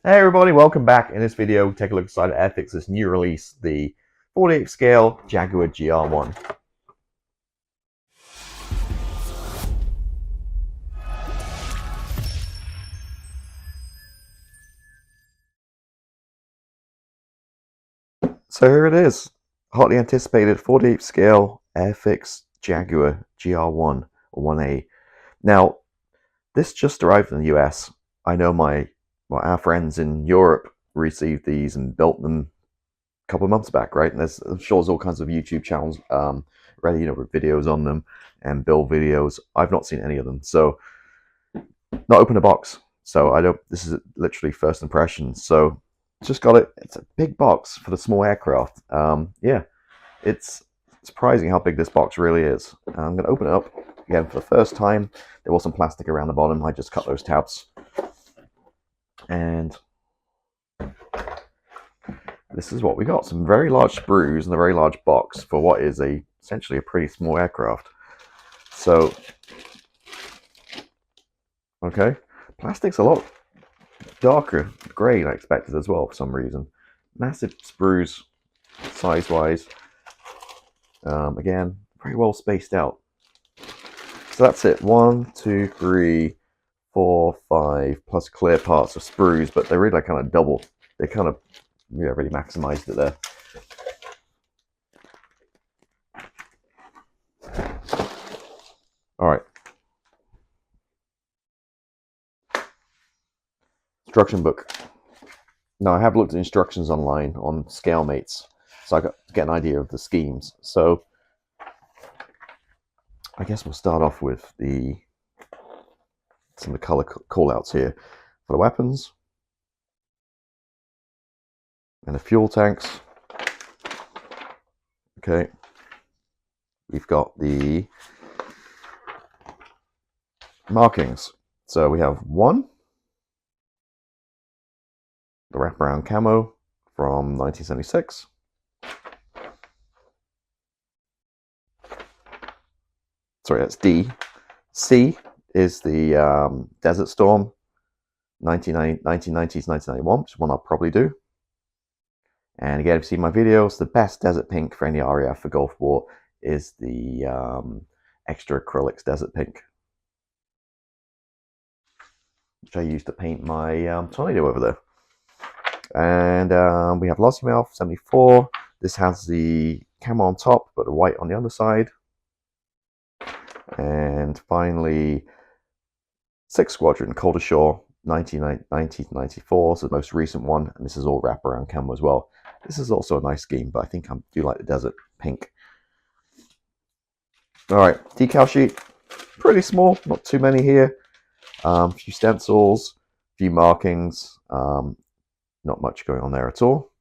Hey everybody, welcome back. In this video, take a look inside of Airfix's new release, the 48 scale Jaguar GR1. So here it is, hotly anticipated 48 scale Airfix Jaguar GR1 or 1A. Now, this just arrived in the US. I know our friends in Europe received these and built them a couple of months back, right? And I'm sure there's all kinds of YouTube channels ready, with videos on them and build videos. I've not seen any of them, so not open a box. So I don't. This is literally first impressions. So just got it. It's a big box for the small aircraft. Yeah, it's surprising how big this box really is. I'm going to open it up again for the first time. There was some plastic around the bottom. I just cut those tabs, and this is what we got. Some very large sprues and a very large box for what is essentially a pretty small aircraft. So, okay, plastic's a lot darker grey than I expected as well for some reason. Massive sprues, size-wise. Again, very well spaced out. So that's it. 1, 2, 3, 4, 5 plus clear parts of sprues, but they're really kind of double. They kind of really maximized it there. All right. Instruction book. Now I have looked at instructions online on scale mates, so I got to get an idea of the schemes. So I guess we'll start off with some of the color callouts here for the weapons and the fuel tanks. Okay, we've got the markings. So we have one, the wraparound camo from 1976. Sorry, that's D. C is the Desert Storm 1990s, 1991, which is one I'll probably do. And again, if you've seen my videos, the best desert pink for any RAF for Gulf War is the extra acrylics desert pink, which I used to paint my tornado over there. And we have Lossiemouth 74. This has the camo on top, but the white on the underside. And finally, 6th Squadron, Cold Ashore, 1994, so the most recent one, and this is all wraparound camo as well. This is also a nice scheme, but I think I do like the desert pink. All right, decal sheet, pretty small, not too many here. A few stencils, a few markings, not much going on there at all.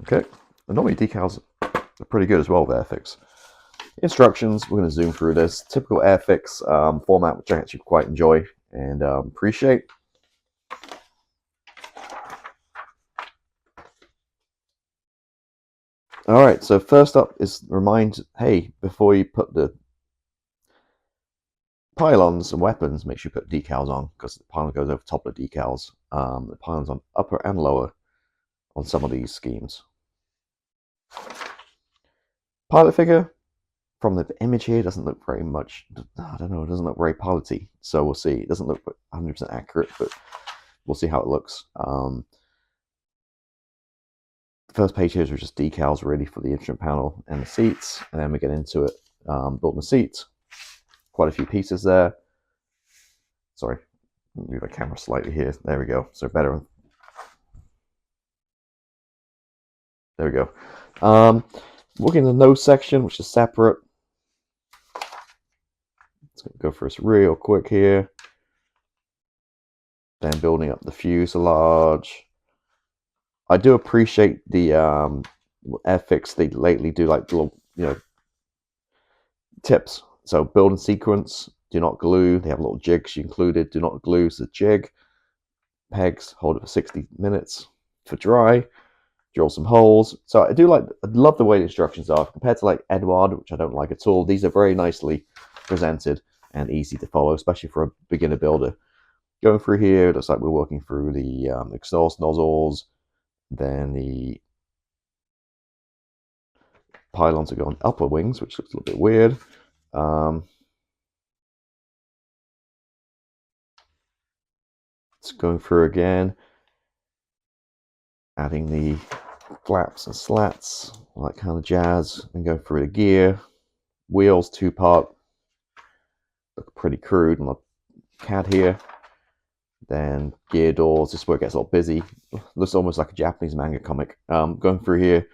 Okay, and normally decals are pretty good as well with Airfix. Instructions, we're going to zoom through this. Typical Airfix format, which I actually quite enjoy and appreciate. All right, so first up is remind, hey, before you put the pylons and weapons, make sure you put decals on, because the pylon goes over top of the decals. The pylons on upper and lower on some of these schemes. Pilot figure, from the image here, doesn't look very much, I don't know, it doesn't look very piloty, so we'll see. It doesn't look 100% accurate, but we'll see how it looks. The first page here is just decals really for the instrument panel and the seats, and then we get into it, building the seats. Quite a few pieces there. Sorry, move the camera slightly here. There we go. So better. There we go. Looking at the nose section, which is separate. Let's go for this real quick here. Then building up the fuselage. I do appreciate the Airfix. They lately do like little, tips. So build in sequence, do not glue. They have little jigs included. Do not glue, so jig. Pegs, hold it for 60 minutes for dry. Drill some holes. So I love the way the instructions are compared to like Edward, which I don't like at all. These are very nicely presented. and easy to follow, especially for a beginner builder. Going through here, it looks like we're working through the exhaust nozzles, then the pylons are going upper wings, which looks a little bit weird. It's going through again, adding the flaps and slats, all that kind of jazz, and go through the gear. Wheels, two-part, look pretty crude on the CAD here. Then gear doors, this is where it gets a little busy. Looks almost like a Japanese manga comic. Going through here,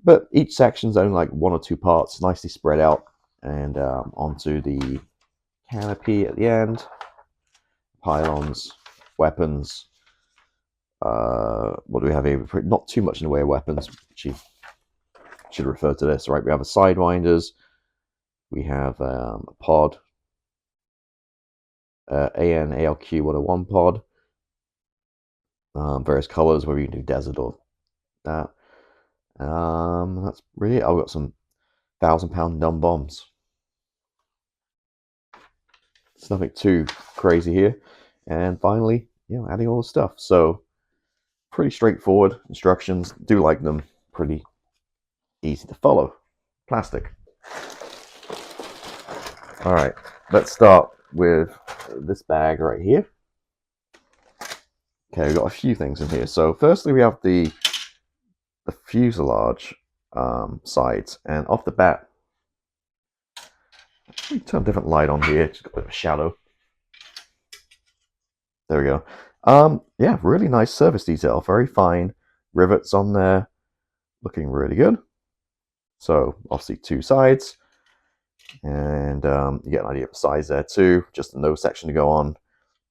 but each section's only like one or two parts, nicely spread out, and onto the canopy at the end. Pylons, weapons. What do we have here? Not too much in the way of weapons. Should refer to this, right? We have a sidewinders. We have a pod, ALQ101 pod, various colors, whether you can do desert or that. That's really it. I've got some 1,000-pound numb bombs. It's nothing too crazy here. And finally, adding all the stuff. So pretty straightforward instructions. Do like them. Pretty easy to follow. Plastic. All right, let's start with this bag right here. Okay, we've got a few things in here. So firstly, we have the fuselage sides, and off the bat, let me turn a different light on here. Just got a bit of a shadow. There we go. Yeah, really nice surface detail. Very fine rivets on there. Looking really good. So obviously two sides. And you get an idea of the size there too. Just a nose section to go on.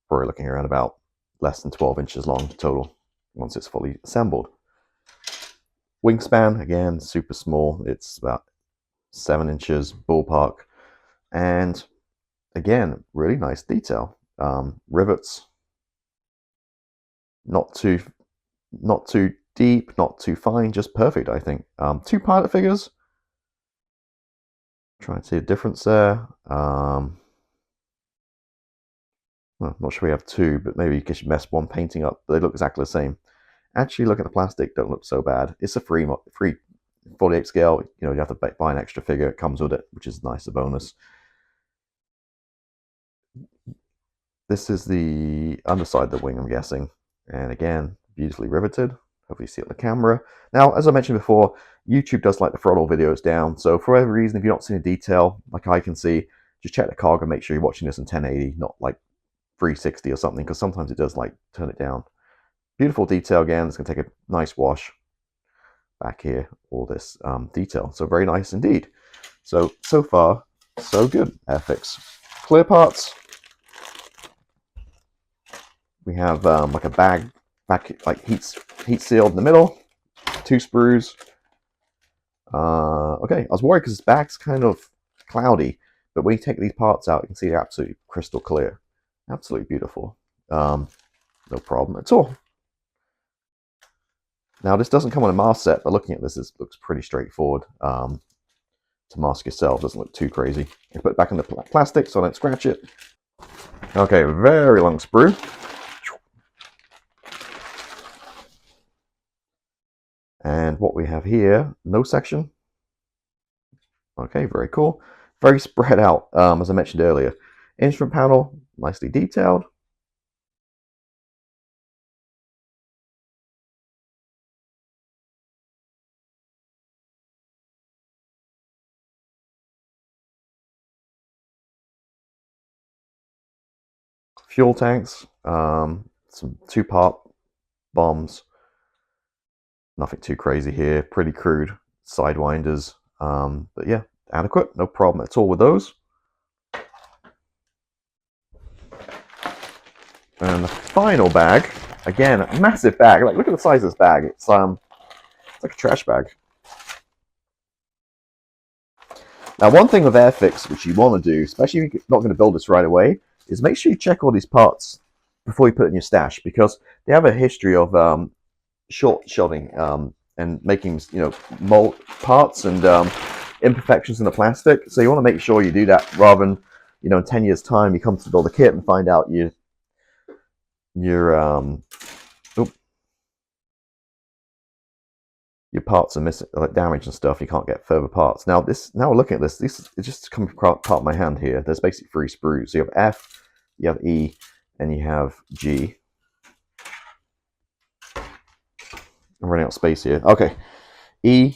We're looking around about less than 12 inches long total once it's fully assembled. Wingspan, again, super small. It's about 7 inches ballpark. And again, really nice detail. Rivets, not too deep, not too fine, just perfect, I think. Two pilot figures. Try and see a difference there. Well, not sure we have two, but maybe you can mess one painting up. They look exactly the same. Actually, look at the plastic, don't look so bad. It's a free 48 scale. You have to buy an extra figure. It comes with it, which is nice, a bonus. This is the underside of the wing, I'm guessing. And again, beautifully riveted. Hopefully you see it on the camera. Now, as I mentioned before, YouTube does like to throttle videos down. So for whatever reason, if you're not seeing a detail, like I can see, just check the cargo, make sure you're watching this in 1080, not like 360 or something, because sometimes it does like turn it down. Beautiful detail again. It's going to take a nice wash back here, all this detail. So very nice indeed. So far, so good, Airfix. Clear parts. We have like a bag, like heat sealed in the middle. Two sprues. Okay, I was worried because this bag's kind of cloudy, but when you take these parts out, you can see they're absolutely crystal clear. Absolutely beautiful. No problem at all. Now, this doesn't come on a mask set, but looking at this, it looks pretty straightforward to mask yourself. Doesn't look too crazy. You put it back in the plastic so I don't scratch it. Okay, very long sprue. And what we have here, no section. Okay, very cool. Very spread out, as I mentioned earlier. Instrument panel, nicely detailed. Fuel tanks, some two-part bombs. Nothing too crazy here. Pretty crude. Sidewinders. But yeah, adequate. No problem at all with those. And the final bag, again, a massive bag. Like, look at the size of this bag. It's like a trash bag. Now, one thing with Airfix, which you want to do, especially if you're not going to build this right away, is make sure you check all these parts before you put it in your stash, because they have a history of short-shelving and making, mold parts and imperfections in the plastic. So you want to make sure you do that rather than you know, in 10 years' time, you come to build a kit and find out your your parts are missing, like damaged and stuff. You can't get further parts. Now we're looking at this. This is just coming part of my hand here. There's basically 3 sprues. So you have F, you have E, and you have G. I'm running out of space here. Okay, E.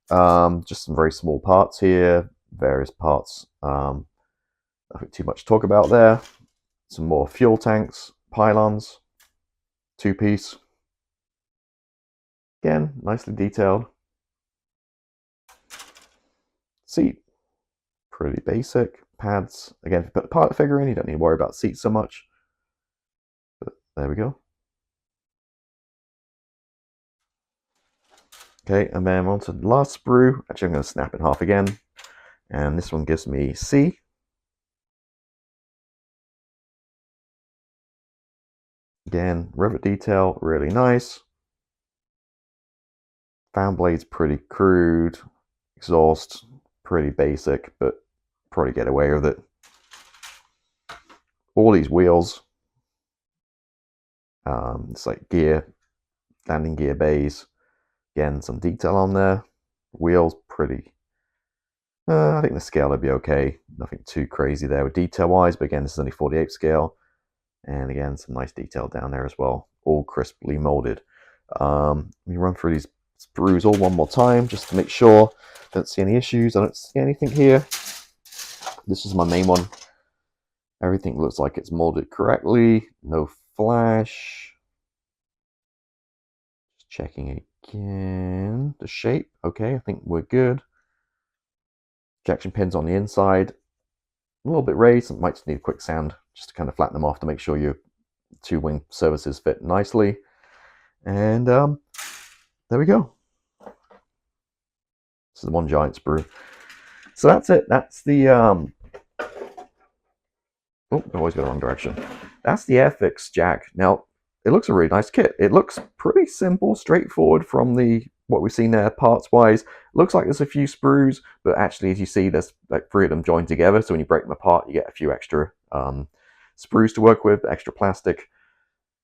Just some very small parts here. Various parts. Nothing too much to talk about there. Some more fuel tanks, pylons, 2-piece. Again, nicely detailed. Seat, pretty basic. Pads, again, if you put the part figure in, you don't need to worry about seats so much. But there we go. Okay, and then on to the last sprue. Actually, I'm going to snap in half again. And this one gives me C. Again, rivet detail, really nice. Fan blade's pretty crude. Exhaust, pretty basic, but probably get away with it. All these wheels, it's like gear, landing gear bays. Again, some detail on there. Wheels, pretty. I think the scale would be okay. Nothing too crazy there with detail-wise, but again, this is only 48 scale. And again, some nice detail down there as well. All crisply molded. Let me run through these sprues all one more time, just to make sure. Don't see any issues. I don't see anything here. This is my main one. Everything looks like it's molded correctly. No flash. Just checking again. The shape, okay, I think we're good. Ejection pins on the inside. A little bit raised. Might just need a quick sand just to kind of flatten them off to make sure your 2 wing surfaces fit nicely. And there we go. This is one giant sprue. So that's it. That's the oh, I always go the wrong direction. That's the Airfix Jag. Now, it looks a really nice kit. It looks pretty simple, straightforward from what we've seen there parts-wise. Looks like there's a few sprues, but actually, as you see, there's like 3 of them joined together. So when you break them apart, you get a few extra sprues to work with, extra plastic.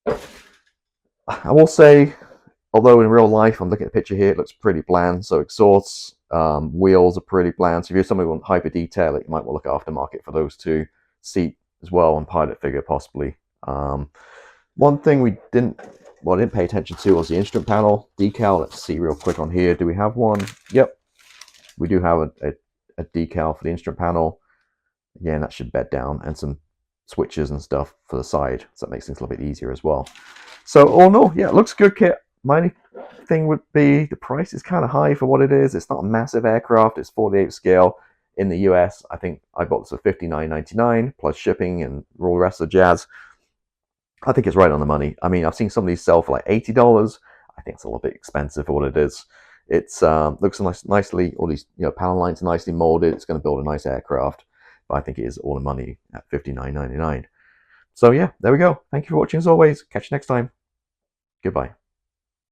I will say, although in real life, I'm looking at the picture here, it looks pretty bland. So exhausts, wheels are pretty bland. So if you're somebody who wants hyper detail, you might want to look aftermarket for those 2. Seat as well, and pilot figure possibly. One thing we didn't pay attention to was the instrument panel decal. Let's see real quick on here. Do we have one? Yep, we do have a decal for the instrument panel. Again, that should bed down, and some switches and stuff for the side, so that makes things a little bit easier as well. So all in all, yeah, it looks a good kit. My only thing would be the price is kind of high for what it is. It's not a massive aircraft. It's 48 scale. In the US, I think I bought this for $59.99 plus shipping and all the rest of the jazz. I think it's right on the money. I mean, I've seen some of these sell for like $80. I think it's a little bit expensive for what it is. It's looks nicely. All these panel lines are nicely molded. It's going to build a nice aircraft, but I think it is all the money at $59.99. So yeah, there we go. Thank you for watching as always. Catch you next time. Goodbye.